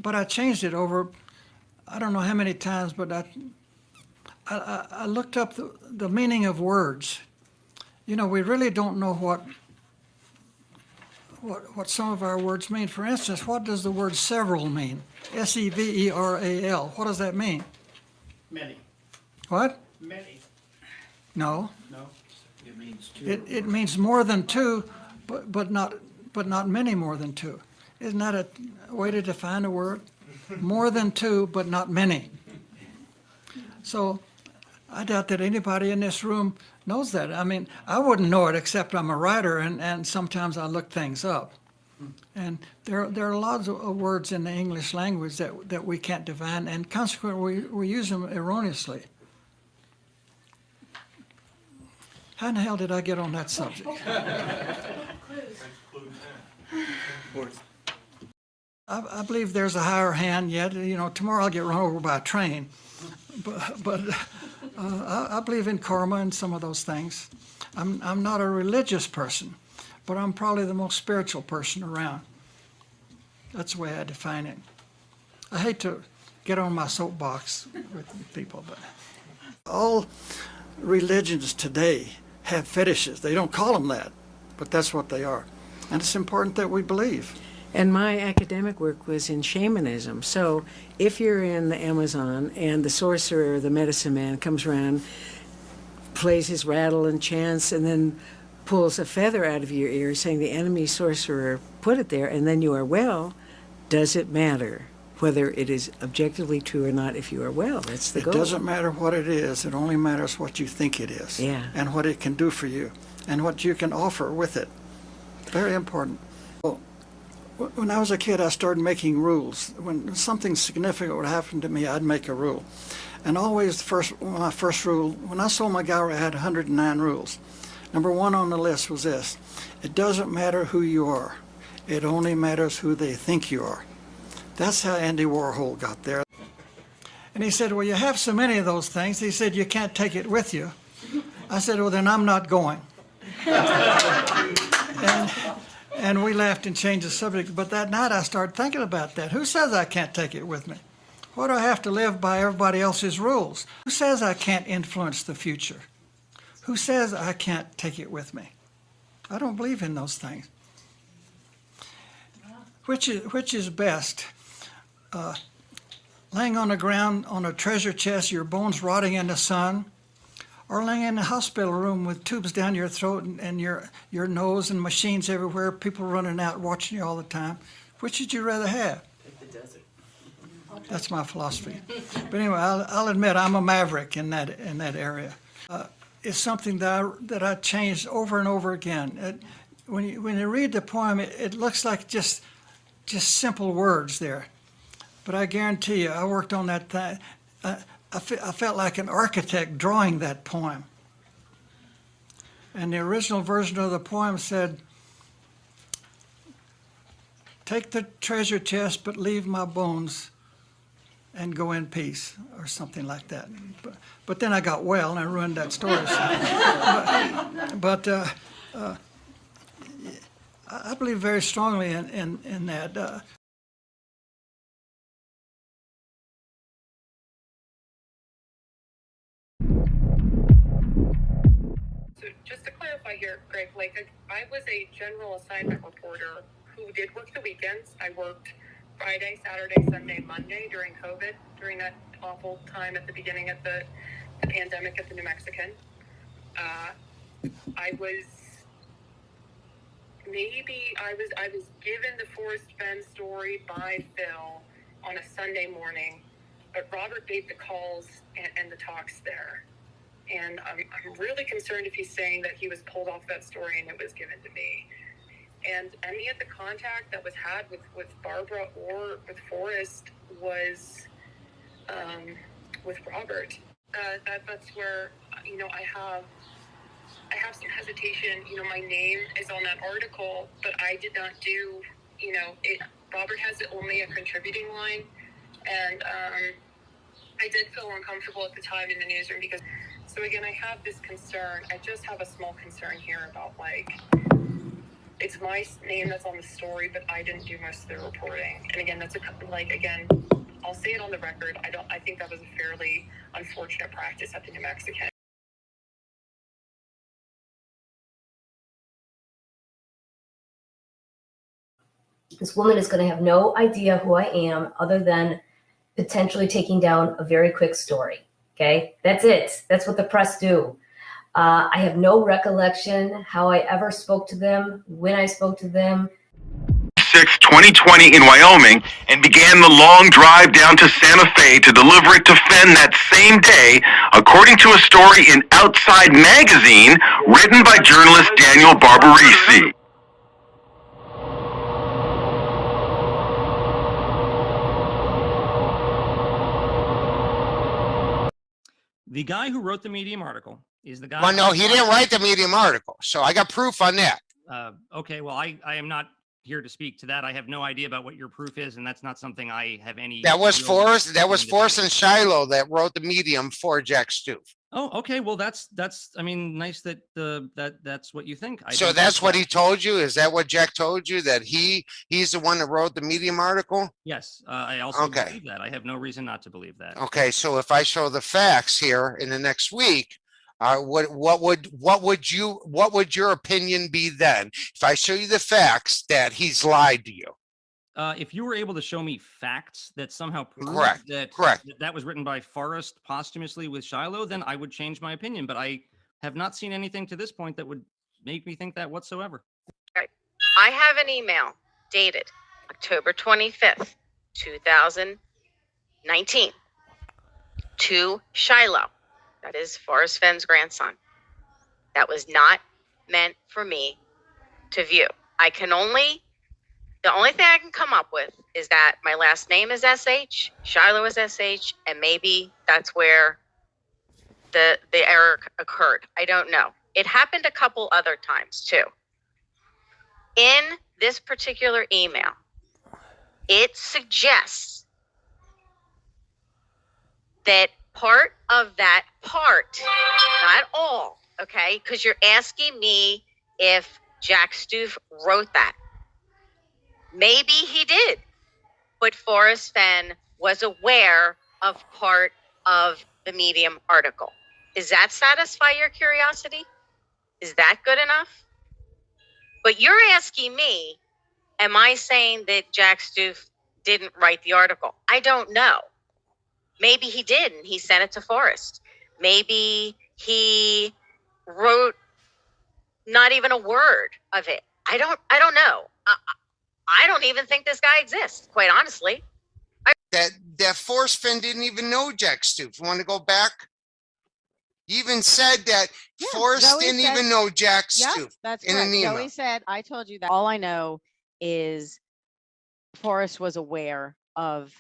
I changed it over, I don't know how many times, but I looked up the meaning of words. You know, we really don't know what some of our words mean. For instance, what does the word several mean? S-E-V-E-R-A-L. What does that mean? Many. What? Many. No. No? It means two. It means more than two, but not many more than two. Isn't that a way to define a word? More than two, but not many. So I doubt that anybody in this room knows that. I mean, I wouldn't know it except I'm a writer, and sometimes I look things up. And there are lots of words in the English language that we can't define, and consequently we use them erroneously. How in the hell did I get on that subject? I believe there's a higher hand yet. You know, tomorrow I'll get run over by a train. But I believe in karma and some of those things. I'm not a religious person, but I'm probably the most spiritual person around. That's the way I define it. I hate to get on my soapbox with people, but all religions today have fetishes. They don't call them that, but that's what they are. And it's important that we believe. And my academic work was in shamanism. So if you're in the Amazon and the sorcerer, the medicine man, comes around, plays his rattle and chants, and then pulls a feather out of your ear saying the enemy sorcerer put it there, and then you are well, does it matter whether it is objectively true or not if you are well? That's the goal. It doesn't matter what it is. It only matters what you think it is. Yeah. And what it can do for you and what you can offer with it. Very important. Well, when I was a kid, I started making rules. When something significant would happen to me, I'd make a rule. And always my first rule, when I sold my gallery, I had 109 rules. Number one on the list was this: it doesn't matter who you are. It only matters who they think you are. That's how Andy Warhol got there. And he said, well, you have so many of those things. He said, you can't take it with you. I said, well, then I'm not going. And we laughed and changed the subject. But that night I started thinking about that. Who says I can't take it with me? Why do I have to live by everybody else's rules? Who says I can't influence the future? Who says I can't take it with me? I don't believe in those things. Which is best? Laying on the ground on a treasure chest, your bones rotting in the sun, or laying in a hospital room with tubes down your throat and your nose and machines everywhere, people running out watching you all the time? Which would you rather have? Take the desert. That's my philosophy. But anyway, I'll admit I'm a maverick in that area. It's something that I changed over and over again. When you read the poem, it looks like just simple words there. But I guarantee you, I worked on that thing. I felt like an architect drawing that poem. And the original version of the poem said, take the treasure chest, but leave my bones and go in peace, or something like that. But then I got well, and I ruined that story. But I believe very strongly in that. So just to clarify here, Greg, like I was a general assignment reporter who did work the weekends. I worked Friday, Saturday, Sunday, Monday during COVID, during that awful time at the beginning of the pandemic at the New Mexican. I was given the Forrest Fenn story by Phil on a Sunday morning, but Robert gave the calls and the talks there. And I'm really concerned if he's saying that he was pulled off that story and it was given to me. And any of the contact that was had with Barbara or with Forrest was with Robert. That's where, I have some hesitation. My name is on that article, but I did not do, it. Robert has only a contributing line. And I did feel uncomfortable at the time in the newsroom because, so again, I have this concern. I just have a small concern here about it's my name that's on the story, but I didn't do most of the reporting. And again, that's again, I'll say it on the record. I think that was a fairly unfortunate practice at the New Mexican. This woman is going to have no idea who I am other than potentially taking down a very quick story. Okay, that's it. That's what the press do. I have no recollection how I ever spoke to them, when I spoke to them. 2020 in Wyoming, and began the long drive down to Santa Fe to deliver it to Fenn that same day, according to a story in Outside Magazine written by journalist Daniel Barbarisi. The guy who wrote the Medium article is the guy. Well, no, he didn't write the Medium article, so I got proof on that. Okay, well, I am not here to speak to that. I have no idea about what your proof is, and that's not something I have any. That was Forrest. That was Forrest and and Shiloh that wrote the Medium for Jack Stoof. Oh, okay. Well, that's. I mean, nice that that's what you think. So that's what he told you. Is that what Jack told you? That he's the one that wrote the Medium article? Yes, I also believe that. I have no reason not to believe that. Okay, so if I show the facts here in the next week, what would your opinion be then? If I show you the facts that he's lied to you? If you were able to show me facts that somehow prove that was written by Forrest posthumously with Shiloh, then I would change my opinion. But I have not seen anything to this point that would make me think that whatsoever. Right. I have an email dated October 25th, 2019 to Shiloh. That is Forrest Fenn's grandson. That was not meant for me to view. The only thing I can come up with is that my last name is SH, Shiloh is SH, and maybe that's where the error occurred. I don't know. It happened a couple other times too. In this particular email, it suggests that part of that part, not all, okay, because you're asking me if Jack Stoof wrote that. Maybe he did, but Forrest Fenn was aware of part of the Medium article. Does that satisfy your curiosity? Is that good enough? But you're asking me, am I saying that Jack Stoof didn't write the article? I don't know. Maybe he did, and he sent it to Forrest. Maybe he wrote not even a word of it. I don't know. I don't even think this guy exists, quite honestly. That Forrest Fenn didn't even know Jack Stoof. You want to go back? You even said that Forrest Zoe didn't said, even know Jack Yep, Stoof. that's in correct. an email. Zoe said, I told you that. All I know is Forrest was aware of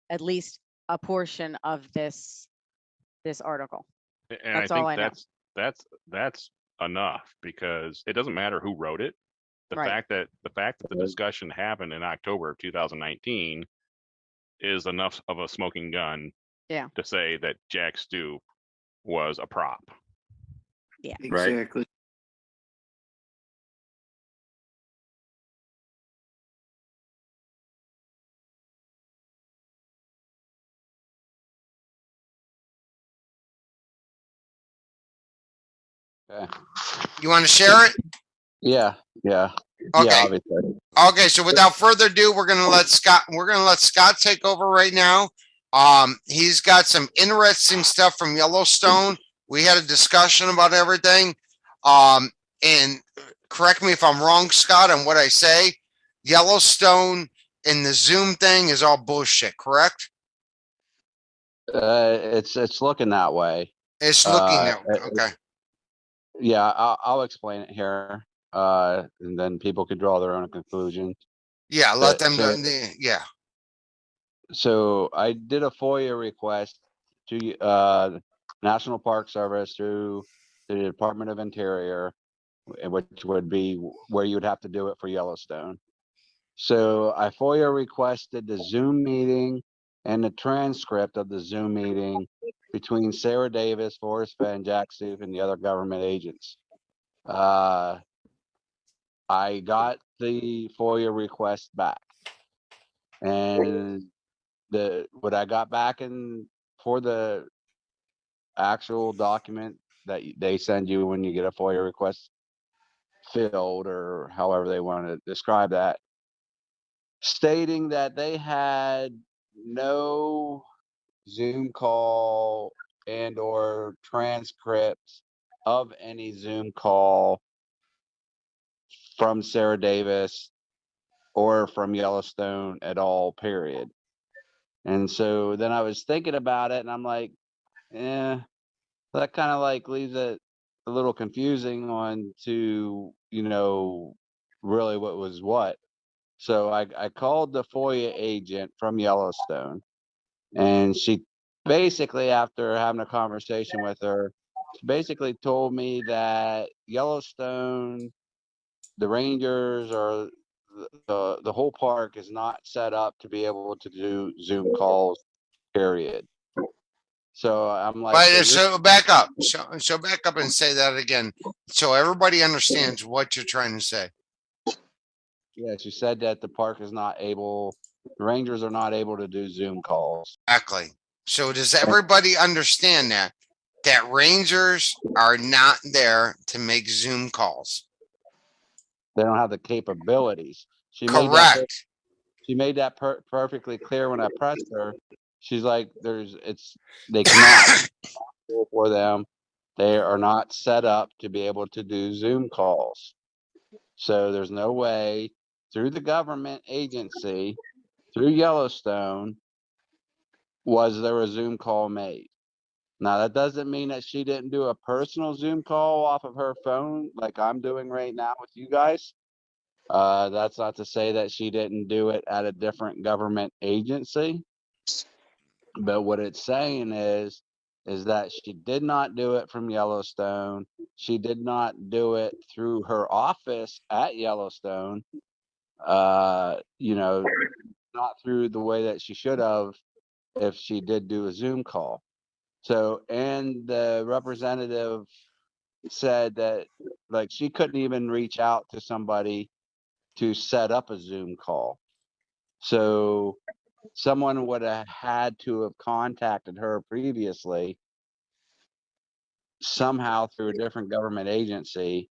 at least a portion of this article. And That's I all think I know. that's enough, because it doesn't matter who wrote it. The Right. fact that the discussion happened in October of 2019 is enough of a smoking gun to say that Jack Stoof was a prop. Yeah. Exactly. You want to share it? Yeah. Okay. Yeah, obviously. Okay, so without further ado, we're gonna let Scott take over right now. He's got some interesting stuff from Yellowstone. We had a discussion about everything. And correct me if I'm wrong, Scott, on what I say. Yellowstone and the Zoom thing is all bullshit, correct? It's looking that way. It's looking that way. Okay. Yeah, I'll explain it here, and then people could draw their own conclusions. Yeah, let them So- yeah. So I did a FOIA request to National Park Service through the Department of Interior, which would be where you would have to do it for Yellowstone. So I FOIA requested the Zoom meeting and the transcript of the Zoom meeting between Sarah Davis, Forrest Fenn, Jack Stoof, and the other government agents. I I got the FOIA request back, and what I got back for the actual document that they send you when you get a FOIA request filled, or however they want to describe that, stating that they had no Zoom call and or transcripts of any Zoom call from Sarah Davis or from Yellowstone at all, period. And so then I was thinking about it, and I'm like, that kind of like leaves it a little confusing on to, really what was what. So I called the FOIA agent from Yellowstone, and she basically, after having a conversation with her, she basically told me that Yellowstone, the rangers, or the whole park is not set up to be able to do Zoom calls, period. So I'm like, So back up. So back up and say that again, so everybody understands what you're trying to say. Yeah, she said that the park is not able, the rangers are not able to do Zoom calls. Exactly. So does everybody understand that rangers are not there to make Zoom calls? They don't have the capabilities. Correct. She made that perfectly clear when I pressed her. She's like, they cannot for them. They are not set up to be able to do Zoom calls. So there's no way through the government agency, through Yellowstone, was there a Zoom call made. Now, that doesn't mean that she didn't do a personal Zoom call off of her phone like I'm doing right now with you guys. That's not to say that she didn't do it at a different government agency. But what it's saying is that she did not do it from Yellowstone. She did not do it through her office at Yellowstone. Not through the way that she should have if she did do a Zoom call. So, and the representative said that, like, she couldn't even reach out to somebody to set up a Zoom call. So someone would have had to have contacted her previously somehow through a different government agency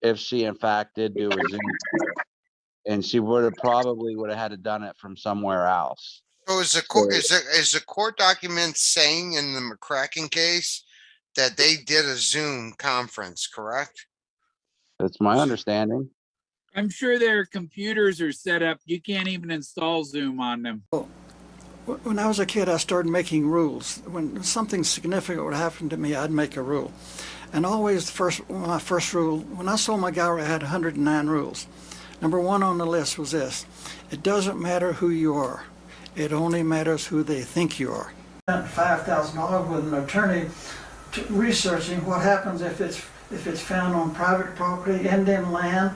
if she in fact did do a Zoom call. And she would have had to done it from somewhere else. So is the court document saying in the McCracken case that they did a Zoom conference, correct? That's my understanding. I'm sure their computers are set up. You can't even install Zoom on them. When I was a kid, I started making rules. When something significant would happen to me, I'd make a rule. And always my first rule, when I sold my gallery, I had 109 rules. Number one on the list was this: it doesn't matter who you are. It only matters who they think you are. I spent $5,000 with an attorney researching what happens if it's found on private property, Indian land,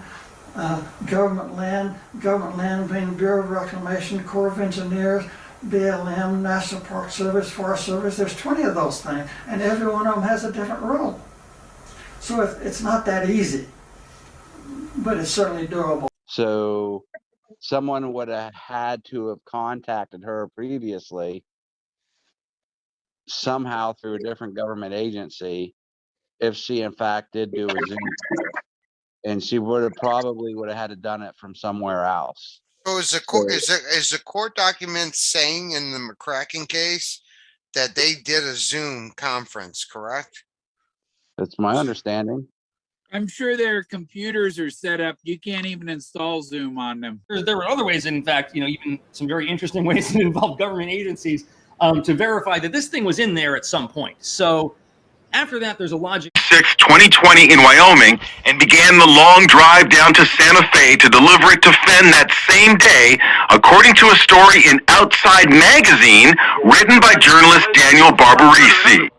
government land being Bureau of Reclamation, Corps of Engineers, BLM, National Park Service, Forest Service. There's 20 of those things, and every one of them has a different rule. So it's not that easy, but it's certainly doable. So someone would have had to have contacted her previously somehow through a different government agency if she in fact did do a Zoom call. And she would have had to done it from somewhere else. So is the court document saying in the McCracken case that they did a Zoom conference, correct? That's my understanding. I'm sure their computers are set up. You can't even install Zoom on them. There were other ways, in fact, even some very interesting ways that involve government agencies to verify that this thing was in there at some point. So after that, there's a logic. 6, 2020 in Wyoming, and began the long drive down to Santa Fe to deliver it to Fenn that same day, according to a story in Outside Magazine written by journalist Daniel Barbarisi.